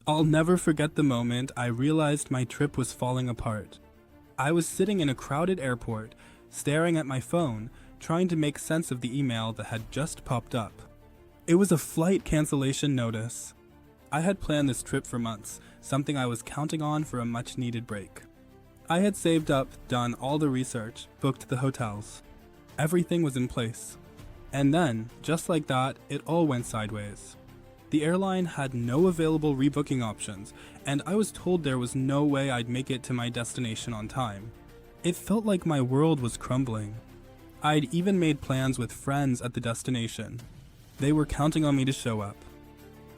I'll never forget the moment I realized my trip was falling apart. I was sitting in a crowded airport, staring at my phone, trying to make sense of the email that had just popped up. It was a flight cancellation notice. I had planned this trip for months, something I was counting on for a much needed break. I had saved up, done all the research, booked the hotels. Everything was in place. And then, just like that, it all went sideways. The airline had no available rebooking options, and I was told there was no way I'd make it to my destination on time. It felt like my world was crumbling. I'd even made plans with friends at the destination. They were counting on me to show up.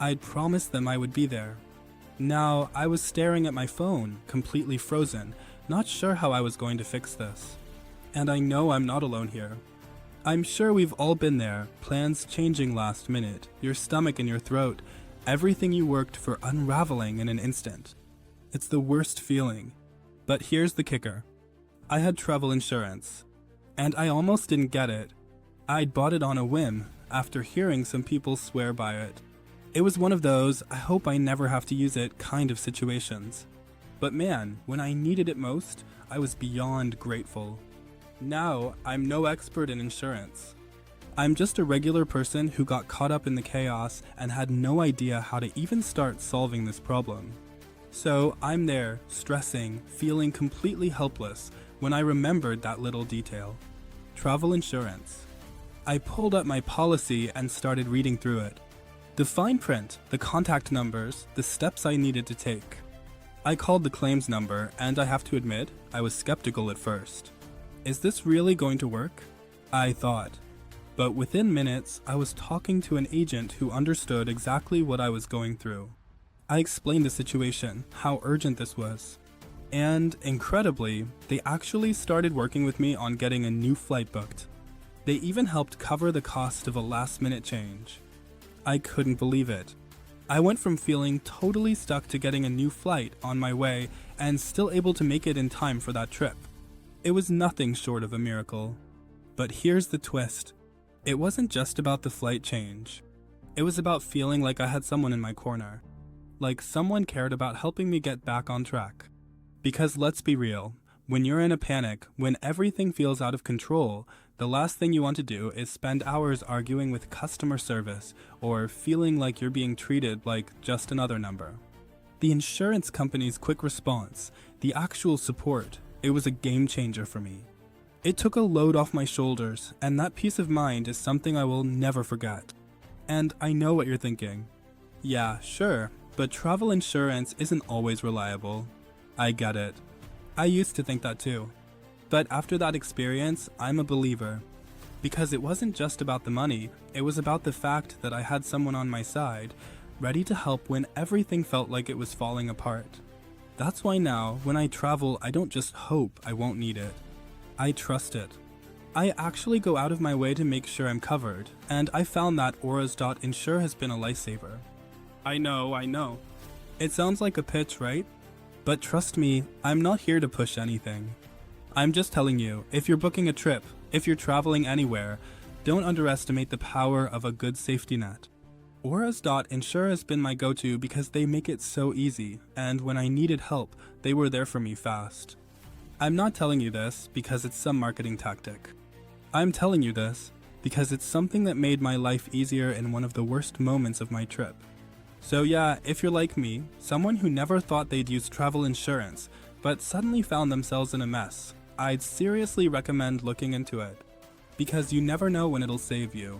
I'd promised them I would be there. Now, I was staring at my phone, completely frozen, not sure how I was going to fix this. And I know I'm not alone here. I'm sure we've all been there, plans changing last minute, your stomach in your throat, everything you worked for unraveling in an instant. It's the worst feeling. But here's the kicker. I had travel insurance, and I almost didn't get it. I'd bought it on a whim, after hearing some people swear by it. It was one of those, I hope I never have to use it kind of situations. But man, when I needed it most, I was beyond grateful. Now, I'm no expert in insurance. I'm just a regular person who got caught up in the chaos and had no idea how to even start solving this problem. So I'm there, stressing, feeling completely helpless when I remembered that little detail. Travel insurance. I pulled up my policy and started reading through it. The fine print, the contact numbers, the steps I needed to take. I called the claims number, and I have to admit, I was skeptical at first. Is this really going to work? I thought. But within minutes, I was talking to an agent who understood exactly what I was going through. I explained the situation, how urgent this was. And, incredibly, they actually started working with me on getting a new flight booked. They even helped cover the cost of a last-minute change. I couldn't believe it. I went from feeling totally stuck to getting a new flight on my way and still able to make it in time for that trip. It was nothing short of a miracle. But here's the twist. It wasn't just about the flight change. It was about feeling like I had someone in my corner. Like someone cared about helping me get back on track. Because let's be real, when you're in a panic, when everything feels out of control, the last thing you want to do is spend hours arguing with customer service or feeling like you're being treated like just another number. The insurance company's quick response, the actual support, it was a game changer for me. It took a load off my shoulders, and that peace of mind is something I will never forget. And I know what you're thinking. Yeah, sure, but travel insurance isn't always reliable. I get it. I used to think that too. But after that experience, I'm a believer. Because it wasn't just about the money, it was about the fact that I had someone on my side, ready to help when everything felt like it was falling apart. That's why now, when I travel, I don't just hope I won't need it. I trust it. I actually go out of my way to make sure I'm covered, and I found that Auras.insure has been a lifesaver. I know. It sounds like a pitch, right? But trust me, I'm not here to push anything. I'm just telling you, if you're booking a trip, if you're traveling anywhere, don't underestimate the power of a good safety net. Auras.insure has been my go-to because they make it so easy, and when I needed help, they were there for me fast. I'm not telling you this because it's some marketing tactic. I'm telling you this because it's something that made my life easier in one of the worst moments of my trip. So yeah, if you're like me, someone who never thought they'd use travel insurance, but suddenly found themselves in a mess, I'd seriously recommend looking into it. Because you never know when it'll save you.